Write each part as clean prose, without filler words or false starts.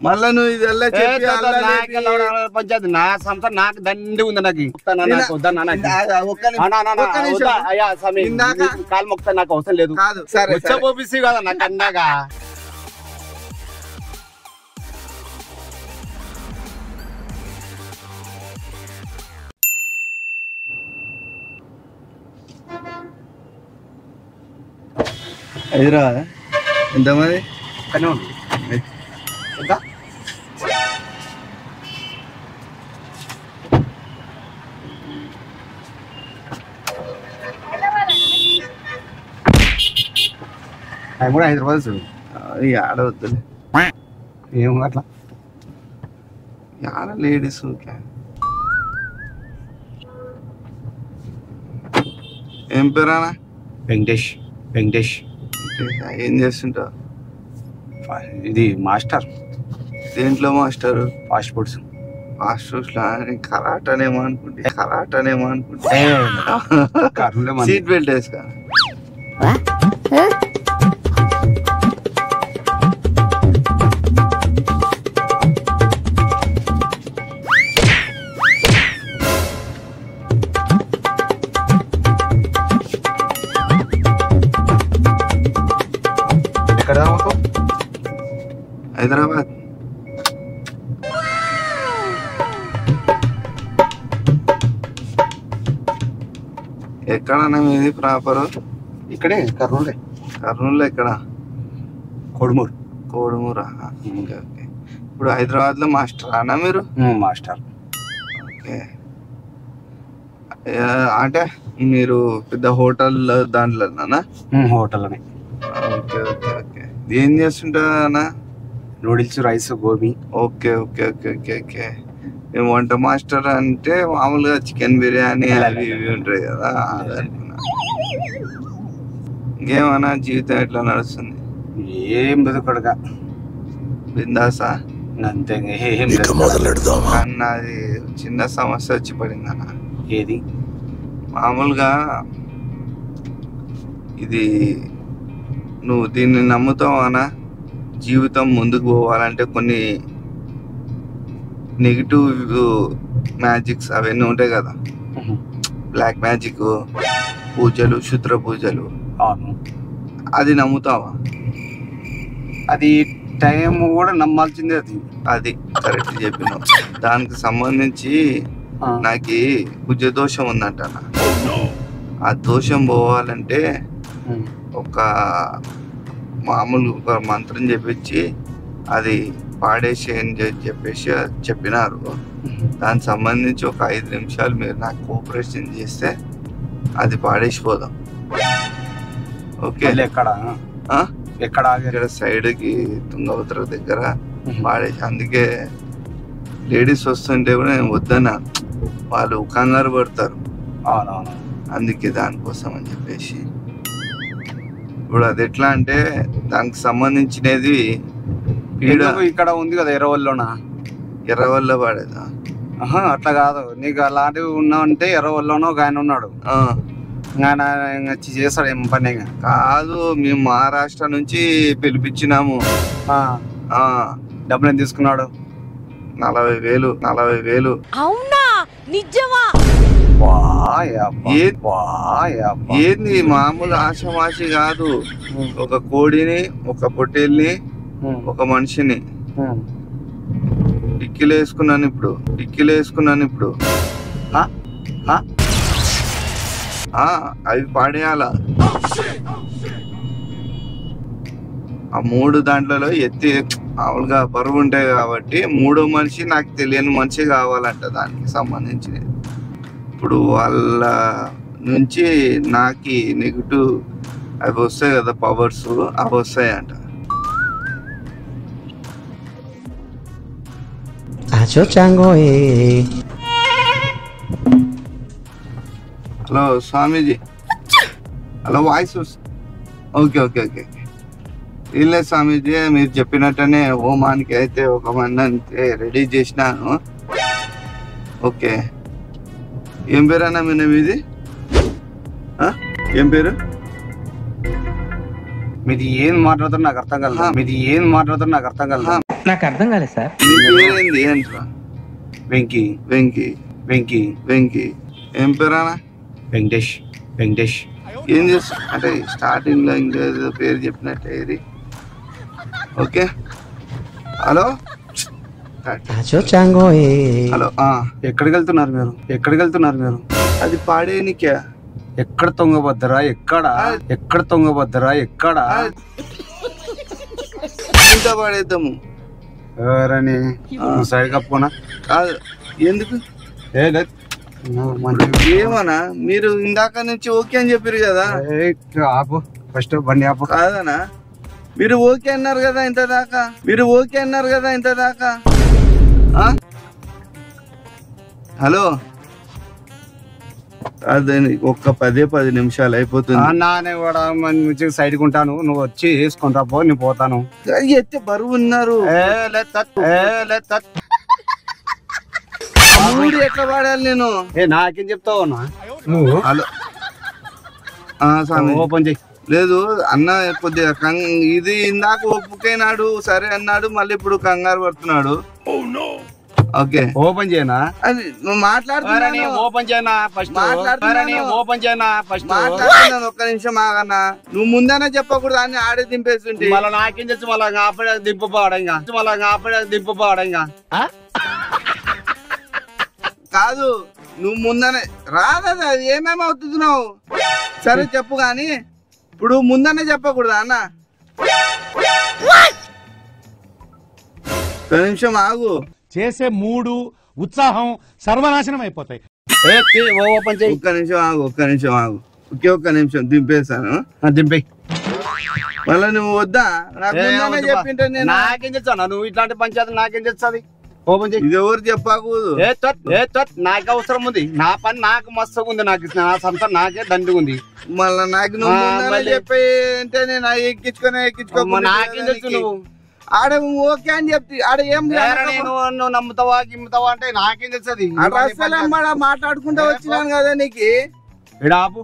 మళ్ళా నువ్వు ఇదెల్లా చెప్పి పంచాయతీ నా సంస్థ నాకు దండి ఉంది నాకు కాలు మొక్తా నాకు అవసరం లేదు వచ్చి కదా నాకు అన్నాగా హైదరాబాద్ ఎంతమంది కానీ ఉంది ఎంత ఆయన కూడా హైదరాబాద్ చూడు ఆడవద్దులే ఏం అట్లా ఆడ లేడీస్ ఏం పేరానా వెంకటేష్ వెంకటేష్ ఏం చేస్తుంటావు ఇది మాస్టర్ దేంట్లో master fast foods fast foods కరాటనేమో అనుకుంటే సీట్ బెల్ట్ వేసుకో హైదరాబాద్ ఎక్కడన్నా మీది ప్రాపర్ ఇక్కడే కర్నూలే కర్నూలులో ఎక్కడ కోడుమూరా ఓకే ఓకే ఇప్పుడు హైదరాబాద్ లో మాస్టర్ అన్నా మీరు మాస్టర్ ఓకే అంటే మీరు పెద్ద హోటల్ దాంట్లోనా హోటల్లోనే ఓకే ఓకే ఓకే ఏం చేస్తుంటారా అన్న noodles rice gobi okay okay okay okay okay మేము వంట మాస్టర్ అంటే మామూలుగా చికెన్ బిర్యానీ అవి ఇవి ఉంటాయి కదా ఇంకేమన్నా జీవితం ఎట్లా నడుస్తుంది ఏం బతుకడగా బిందాసా అంతే అన్న అది చిన్న సమస్య వచ్చి పడింది అన్న ఏది మామూలుగా ఇది నువ్వు దీన్ని నమ్ముతావు అన్న జీవితం ముందుకు పోవాలంటే కొన్ని నెగిటివ్ మ్యాజిక్స్ అవన్నీ ఉంటాయి కదా బ్లాక్ మ్యాజిక్ పూజలు క్షుద్ర పూజలు అవును అది నమ్ముతావా అది టైం కూడా నమ్మాల్సిందే అది కరెక్ట్ చెప్పినావు దానికి సంబంధించి నాకు కుజ దోషం ఉందంట ఆ దోషం పోవాలంటే ఒక మామూలు ఒక మంత్రం చెప్పించి అది పాడేసి అని చెప్పేసి చెప్పినారు దానికి సంబంధించి ఒక 5 నిమిషాలు మీరు నాకు కోఆపరేషన్ చేస్తే అది పాడేసిపోదాం ఓకే ఎక్కడ ఇక్కడ సైడ్కి తుంగభద్ర దగ్గర పాడేసి అందుకే లేడీస్ వస్తుంటే కూడా నేను వద్దన్నా వాళ్ళు కంగారు పడతారు అందుకే దానికోసం అని చెప్పేసి ఇప్పుడు అది ఎట్లా అంటే దానికి సంబంధించినది ఇక్కడ ఉంది కదా ఎర్రవల్ల పాడేదా అట్లా కాదు నీకు అలాంటివి ఉన్నావంటే ఎర్రవల్లోనో ఒక ఆయన ఉన్నాడు చేస్తాడు ఏం పని కాదు మేము మహారాష్ట్ర నుంచి పిలిపించినాము డబ్బులు ఏం తీసుకున్నాడు 40,000 అవునా నిజమా ఏంది మామూలు ఆశమాషి కాదు ఒక కోడిని ఒక పొట్టేల్ని ఒక మనిషిని టిక్కిలేసుకున్నాను ఇప్పుడు అవి పాడేయాలా ఆ 3 దాంట్లలో ఎత్తి మామూలుగా బరువు ఉంటాయి కాబట్టి 3వ మనిషి నాకు తెలియని మనిషి కావాలంట దానికి సంబంధించినది ఇప్పుడు వాళ్ళ నుంచి నాకు నెగిటివ్ అవి వస్తాయి కదా పవర్స్ అవి వస్తాయంట hello Swamiji hello voice okay okay okay ఇల్లే స్వామీజీ మీరు చెప్పినట్టనే హోమానికి అయితే ఒక మంది అంతే రెడీ చేసినాను ఓకే ఏం పేరు అన్న మీది ఏం పేరు మీది ఏం మాట్లాడుతున్నా నాకు అర్థం కాదు నాకు అర్థం కాలేదు సార్. నీ పేరేంది అంటారా? వెంకీ వెంకీ. వెంకీ వెంకీ ఏం పేరానా? వెంకటేష్ వెంకటేష్. ఏం చేస్తా అంటే స్టార్టింగ్ లో ఇంకేదో పేరు చెప్పినట్టే ఇది. Okay hello hello. ఎక్కడికి వెళ్తున్నారు మీరు? ఎక్కడికి వెళ్తున్నారు మీరు? అది పాడేనికే. ఎక్కడ తొంగబద్దరా? ఎక్కడ తొంగబద్దరా? ఎక్కడ ఇంత పాడేద్దాము. ఎవరని సైడ్ కప్పుకోనా? కాదు ఎందుకు ఏ లేదు. ఏమన్నా మీరు ఇందాక నుంచి ఓకే అని చెప్పారు కదా. ఆపు ఫస్ట్ బండి ఆపు. కాదనా మీరు ఓకే అన్నారు కదా ఇంత దాకా. మీరు ఓకే అన్నారు కదా ఇంత దాకా. హలో అదే ఒక్క 10 నిమిషాలు అయిపోతుంది. నానే కూడా మంచిగా సైడ్కి ఉంటాను, నువ్వు వచ్చి వేసుకుంటా పో, నేను పోతాను. ఎత్తే బరువు ఉన్నారు. మూడు ఎట్లా పాడాలి నేను? నాకేం చెప్తావు నువ్వు? హలో ఓపెన్ చేయి. లేదు అన్న కొద్దిగా ఇది ఇందాక ఒప్పుకైనాడు సరే అన్నాడు, మళ్ళీ ఇప్పుడు కంగారు పడుతున్నాడు. ఓకే ఓపెన్ చేయనా? అది మాట్లాడుతున్నాను. ఓపెన్ చేయనా ఫస్ట్? ఓపెన్ చేయనా ఫస్ట్? మాట్లాడుతున్నాను. ఒక్క నిమిషం ఆగన్నా. నువ్వు ముందనే చెప్పకూడదు అని ఆడే దింపేస్తుంటే. మళ్ళీ నాకేం తెలుసు? మళ్ళీ ఆపడే దింపుపోవడంగా, మళ్ళీ ఆపడే దింపుపోవడంగా. కాదు నువ్వు ముందనే రాదా? అది ఏమేమి అవుతున్నావు? సరే చెప్పు గాని ఇప్పుడు ముందనే చెప్పకూడదా అన్న? ఒక నిమిషం ఆగు. చేసే మూడు ఉత్సాహం సర్వనాశనం అయిపోతాయి. ఓపెన్ చేయి. ఒక్క నిమిషం ఆగు. ఒక్క నిమిషం దింపేశాను. దింపే. మళ్ళీ నువ్వు వద్దా? నాకు ముందనే చెప్పింటే నేను. నాకేం తెచ్చాను? నువ్వు ఇట్లాంటి పంచాయతీ నాకేం తెచ్చాది? ఓపెన్ చేయి. ఇది ఎవరు చెప్పకూడదు. నాకు అవసరం ఉంది, నా పని నాకు మస్తుగా ఉంది, నాకు నా సంత నాకే దండిగా ఉంది. మళ్ళా నాకు నువ్వు చెప్పి అంటే నేను నాకేం తెలుసు? నువ్వు ఆడ ఓకే అని చెప్తి ఆడ ఏం నువ్వు నమ్ముతావా గిమ్ముతావా అంటే నాకేం తెలుసది? మాట్లాడుకుంటా వచ్చినాను కదా నీకు. ఆపు.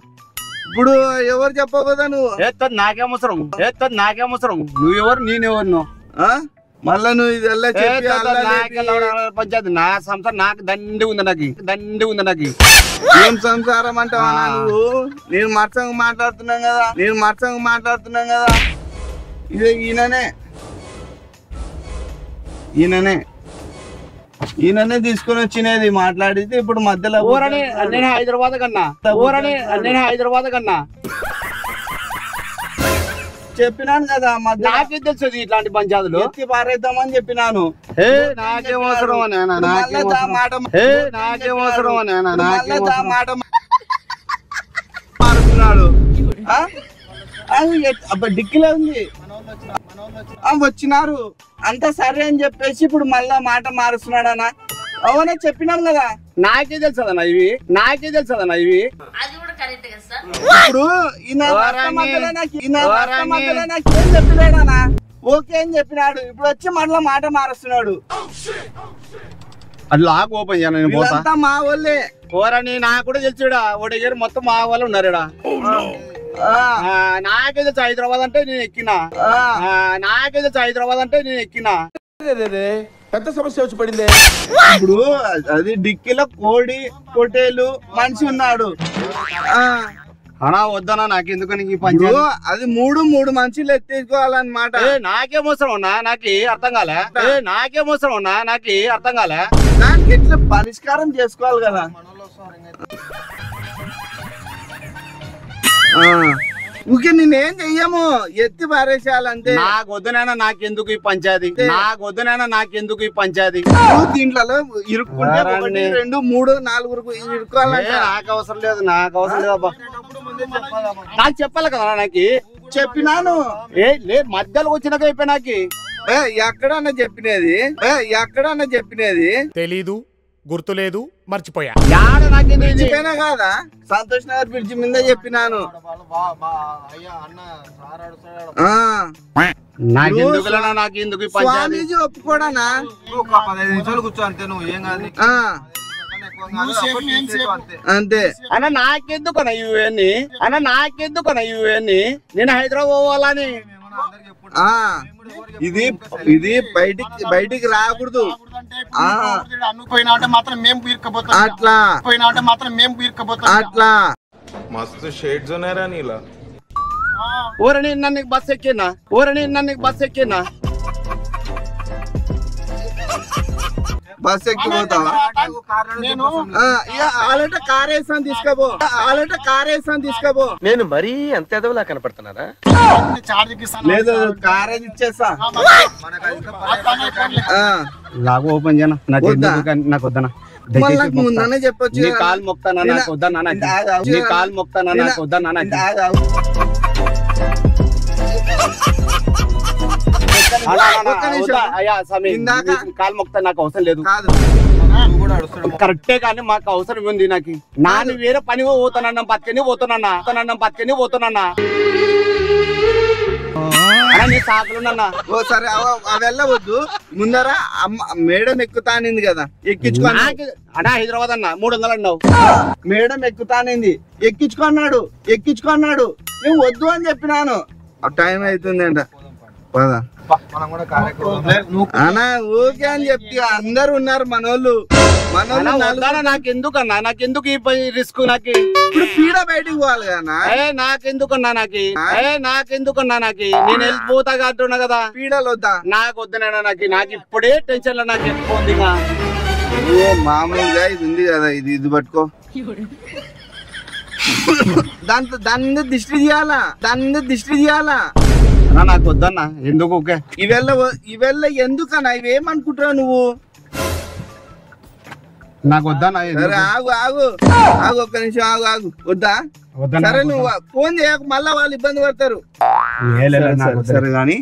ఇప్పుడు ఎవరు చెప్పకూడదా? నువ్వు నాకేం అవసరం? నువ్వెవరు నేనెవరు? నువ్వు మళ్ళా నువ్వు ఇదెల్లా పంచాయతీ నా సంసారం నాకు దండి ఉంది, నాకు ఏం సంసారం అంటావా నువ్వు? నేను మత్సంగా మాట్లాడుతున్నాం కదా. ఇది ఈయననే తీసుకొని వచ్చినది మాట్లాడితే ఇప్పుడు మధ్యలో నేను హైదరాబాద్ కన్నా చెప్పినాను కదా. నాకే తెలుసు ఇట్లాంటి పంచాయతీలు ఎత్తి పారేద్దామని చెప్పినాను. నాకేం అవసరం మాట మారుతున్నాడు. డిక్కిలో ఉంది వచ్చినారు అంతా సరే అని చెప్పేసి ఇప్పుడు మళ్ళా మాట మారుస్తున్నాడనా? అవునా చెప్పినాం కదా. నాకే తెలుసదన్నా ఇవి ఇప్పుడు నాకేం చెప్పలేడనా? ఓకే అని చెప్పినాడు, ఇప్పుడు వచ్చి మళ్ళా మాట మారుస్తున్నాడు. అది లాక్ ఓపెన్ చేయను, నేను పోతా. మా వాళ్ళే పోరని నాకు కూడా తెలుసుడా, ఓ దగ్గర మొత్తం మా వాళ్ళు ఉన్నారుడా. నాకే తెలుసు హైదరాబాద్ అంటే నేను ఎక్కినా. పెద్ద సమస్య వచ్చి పడింది. ఇప్పుడు అది డిక్కీలో కోడి పొట్టేలు మనిషి ఉన్నాడు. అనా వద్దనా? నాకెందుకు ఈ పంచాయతీ? అది మూడు మనుషులు ఎత్తేసుకోవాలన్నమాట. నాకేమవసరం నాకు అర్థం కాలే. దానికి ఇట్లా పరిష్కారం చేసుకోవాలి కదా. ఊకే నేనేం చెయ్యము, ఎత్తి పారేసేయాలంటే. నాకు వద్దునైనా నాకెందుకు ఈ పంచాయతీ? దీంట్లో ఇరుక్కుంటే 1 2 3 4 ఇరుక్కోవాలంటే నాకు అవసరం లేదు అబ్బా. నాకు చెప్పాలి కదా. నాకు చెప్పినాను. లేదు మధ్యలో వచ్చినాక అయిపోయి నాకు ఎక్కడన్నా చెప్పినది తెలీదు, గుర్తులేదు, మర్చిపోయా. మర్చిపోయినా కాదా? సంతోష్ నగర్ బ్రిడ్జి మీద చెప్పినాను. స్వామీజీ ఒప్పుకోడానా? 15 నిమిషాలు కూర్చో అంతే, నువ్వు ఏం కాదు అంతే. అన్న నాకెందుకన్నా ఇవన్నీ? నేను హైదరాబాద్ పోవాలని ఇది బయటికి రాకూడదు. అనుకోయినా మాత్రం మేము బీర్కపోతాం, అట్లా పోయినా మాత్రం మేము బీర్కపోతాం. అట్లా మస్తు షేడ్స్ ఉన్నారా నీలా. ఊరని నన్ను బస్ ఎక్కినా, బస్ ఎక్కిపోతావా? నేను అలాంటి కార్ వేసాను తీసుకోబో. నేను మరీ అంత ఎదవలా కనపడుతున్నారా? చార్జ్ లేదు కార్ ఇచ్చేస్తా. లాగు ఓపెన్ చేయనా, నాకు వద్దనా. ముందనే చెప్పొచ్చు. నీ కాలు మొక్తానా, నాకు వద్దనా. నీ కాలు మొక్తానా, నాకు వద్దనా. అయ్యా సమీ, కాలు మొక్తా, నాకు అవసరం లేదు. కరెక్టే కానీ మాకు అవసరం ఉంది. నాకు నాని వేరే పని పోతానన్నా, బతికని పోతానన్నా. నీ సాకులున్నా. ఓ సరే అవి వెళ్ళవద్దు. ముందర మేడం ఎక్కుతానింది కదా, ఎక్కించుకోని. అన్నా హైదరాబాద్ అన్న 300 అన్నావు. మేడం ఎక్కుతానింది, ఎక్కించుకున్నాడు. నేను వద్దు అని చెప్పినాను. టైం అవుతుంది అంట, పదా అన్నా. ఓకే అని చెప్తే అందరు ఉన్నారు మనోళ్ళు. నాకెందుకు ఈ రిస్క్? నాకు ఇప్పుడు పీడ బయటికి పోవాలి కదా. నాకెందుకన్నా నేను వెళ్ళిపోతా కాటున్నా కదా. పీడలు వద్దా? నాకు వద్దునైనా నాకు ఇప్పుడే టెన్షన్ లో నాకు ఎక్కువ ఉంది. మామూలుగా ఇది ఉంది కదా, ఇది పట్టుకో. దాని మీద దిష్టి తీయాలా. నాకు వద్దన్నా, ఎందుకు? ఇవెల్ల ఎందుకన్నా? ఇవేమనుకుంటున్నావు నువ్వు? నాకు వద్దన్నా. సరే ఆగు ఒక్క నిమిషం ఆగు. వద్దా? సరే నువ్వు ఫోన్ చేయకు, మళ్ళా వాళ్ళు ఇబ్బంది పడతారు. సరే కానీ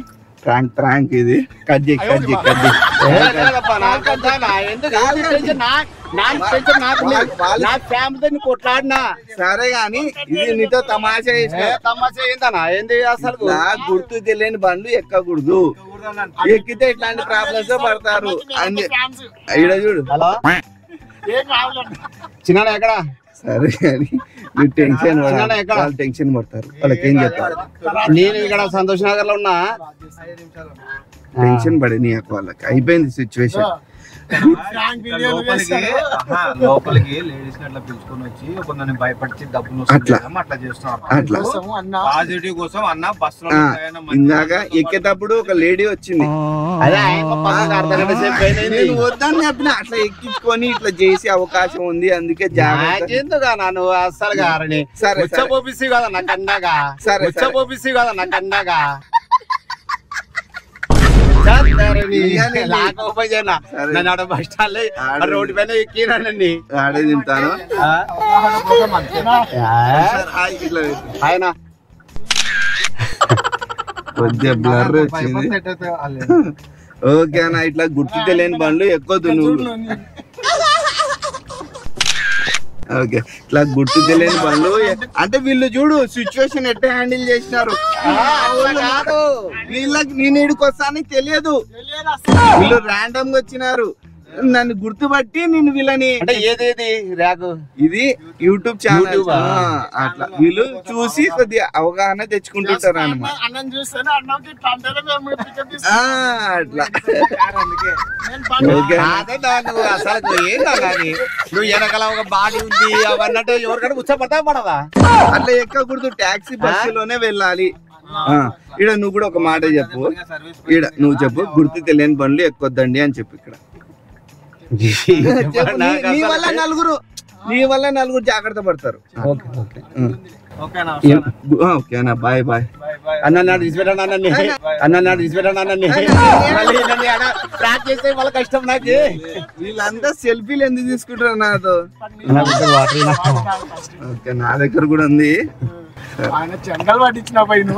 ప్రాంక్ ఇది. కట్ చేయి. కొట్లాడినా సరే గాని ఇది నీతో తమాషా ఏందన్నా? ఏంది అసలు? గుర్తు తెలియని బండ్లు ఎక్కకూడదు. ఎక్కితే ఇట్లాంటి ప్రాబ్లమ్స్ పడతారు. ఇక్కడ చూడు. హలో చిన్న ఎక్కడ? సరే కానీ నువ్వు టెన్షన్ పడతారు. వాళ్ళకి ఏం చెప్తారు? నేను ఇక్కడ సంతోష్ నగర్ లో ఉన్నా. టెన్షన్ పడి నీ వాళ్ళకి అయిపోయింది సిచ్యువేషన్. లోపలికి లేడీస్ అట్లా పిలుచుకొని వచ్చి కొందరిని భయపడిచి డబ్బులు అట్లా చేస్తున్నారు. పాజిటివ్ కోసం అన్న బస్సు ఇందాక ఎక్కేటప్పుడు ఒక లేడీ వచ్చింది. నేను వద్దని చెప్పిన, అట్లా ఎక్కించుకొని ఇట్లా చేసే అవకాశం ఉంది, అందుకే జాగ్రత్త. ఎందుకు నువ్వు అస్సలు గారని ఉచ్చపోపిసి కదా నా కన్నాగా, ఉచ్చపోపిసి కదా నా కన్నాగా. బస్ స్టాండ్ రోడ్డు పైన ఎక్కినండి, ఆడే తింటాను. ఆయన కొద్దిగా బ్లర్ వచ్చింది. ఓకే అన్న, ఇట్లా గుర్తు తెలియని బండ్లు ఎక్కొద్దు నువ్వు. ఓకే, ఇట్లా గుర్తు తెలియని బండ్లు అంటే వీళ్ళు చూడు సిచ్యువేషన్ ఎట్లా హ్యాండిల్ చేసినారు. వీళ్ళకి నేను ఇడికి వస్తానని తెలియదు, వీళ్ళు ర్యాండమ్ గా వచ్చినారు. నన్ను గుర్తుపట్టి నేను వీళ్ళని అంటే ఏదేది ర్యాగు ఇది యూట్యూబ్ ఛానల్ అట్లా వీళ్ళు చూసి కొద్దిగా అవగాహన తెచ్చుకుంటుంటారు అన్నమాట. అట్లా నువ్వు అసలు నువ్వు వెనకాల ఒక బాడీ ఉంది అవన్నట్టు ఎవరికైనా ఉచ్చపడతా పడదా? అట్లా ఎక్కకూడదు, టాక్సీ బస్సులోనే వెళ్ళాలి. ఈడ నువ్వు కూడా ఒక మాట చెప్పు, ఈడ నువ్వు చెప్పు, గుర్తు తెలియని బండ్లు ఎక్కొద్దండి అని చెప్పు. ఇక్కడ నీ వల్ల నలుగురు జాగ్రత్త పడతారు. ఓకేనా, బాయ్ బాయ్ అన్న. కష్టం నాకు. వీళ్ళంతా సెల్ఫీలు ఎందుకు తీసుకుంటారు నాతో? ఓకే, నా దగ్గర కూడా ఉంది. చెంగల్ పట్టించిన పైన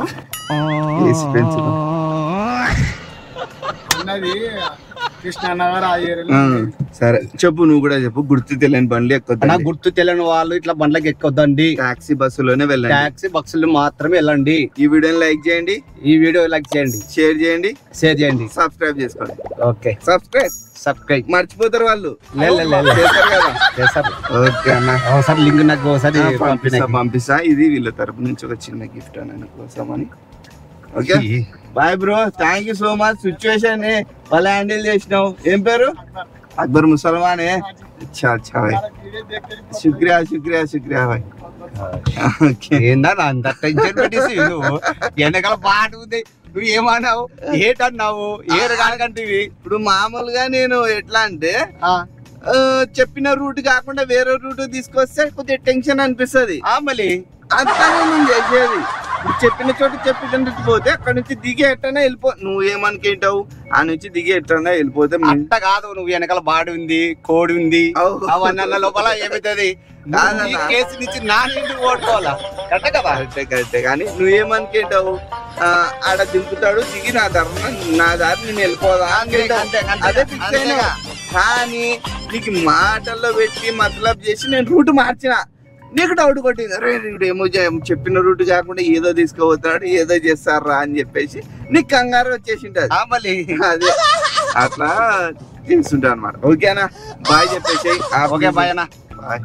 సరే చెప్పు, నువ్వు కూడా చెప్పు. గుర్తు తెలియని బండ్లు ఎక్కొద్దు. గుర్తు తెలియని వాళ్ళు ఇట్లా బండ్లకి ఎక్కొద్దండి, టాక్సీ బస్సులోనే వెళ్ళండి, టాక్సీ బస్సులు మాత్రమే వెళ్ళండి. ఈ వీడియోని లైక్ చేయండి, షేర్ చేయండి, సబ్స్క్రైబ్ చేసుకోండి. ఓకే, సబ్స్క్రైబ్ మర్చిపోతారు వాళ్ళు. ఓకే అన్న, ఒకసారి లింక్ నాకు ఒకసారి పంపిస్తా. ఇది వీళ్ళ తరపు నుంచి ఒక చిన్న గిఫ్ట్ అన్న కోసం అని. Okay. Bye bro, thank you so much. Situation ని వాళ్ళు హ్యాండిల్ చేసినావు. ఏం పేరు? అక్బర్ ముసల్మానే. అచ్చా అచ్చా భాయ్, శుక్రియా శుక్రియా శుక్రియా భాయ్. ఏందా అంత టెన్షన్ పెట్టేసి నువ్వు వెనకాల పాట ఉంది, నువ్వు ఏమన్నావు, ఏటన్నావు, ఏ రకాలంటివి? ఇప్పుడు మామూలుగా నేను ఎట్లా అంటే చెప్పిన రూట్ కాకుండా వేరే రూట్ తీసుకొస్తే కొద్దిగా టెన్షన్ అనిపిస్తుంది. మళ్ళీ అంతా నేను చేసేది. ఇప్పుడు చెప్పిన చోట చెప్పిన పోతే అక్కడ నుంచి దిగి ఎట్టనే వెళ్ళిపో. నువ్వు ఏమనుకుంటావు, ఆ నుంచి దిగి ఎట్టనే వెళ్ళిపోతే అంత కాదు. నువ్వు వెనకాల బాడి ఉంది, కోడి ఉంది, అవన్నీ లోపల ఏమైతుంది కేసు నుంచి నా ఇంటికి ఓడుకోవాలా? కరెక్ట్ కదా? కరెక్టే కానీ నువ్వేమనుకుంటావు, ఆడ దింపుతాడు, దిగి నా దారి నేను వెళ్ళిపోదా అదే ఫిక్స్ అయినా. కానీ నీకు మాటల్లో పెట్టి మతలబ్ చేసి నేను రూట్ మార్చిన, నీకు డౌట్ కొట్టింది. అరే ఏమో చెప్పిన రూట్ కాకుండా ఏదో తీసుకుపోతున్నాడు, ఏదో చేస్తారా అని చెప్పేసి నీకు కంగారు వచ్చేసింటది. మళ్ళీ అదే అట్లా చేస్తుంటా అనమాట. ఓకేనా? బాయ్ చెప్పేసి. ఓకే బాయ్ అన్న. బాయ్.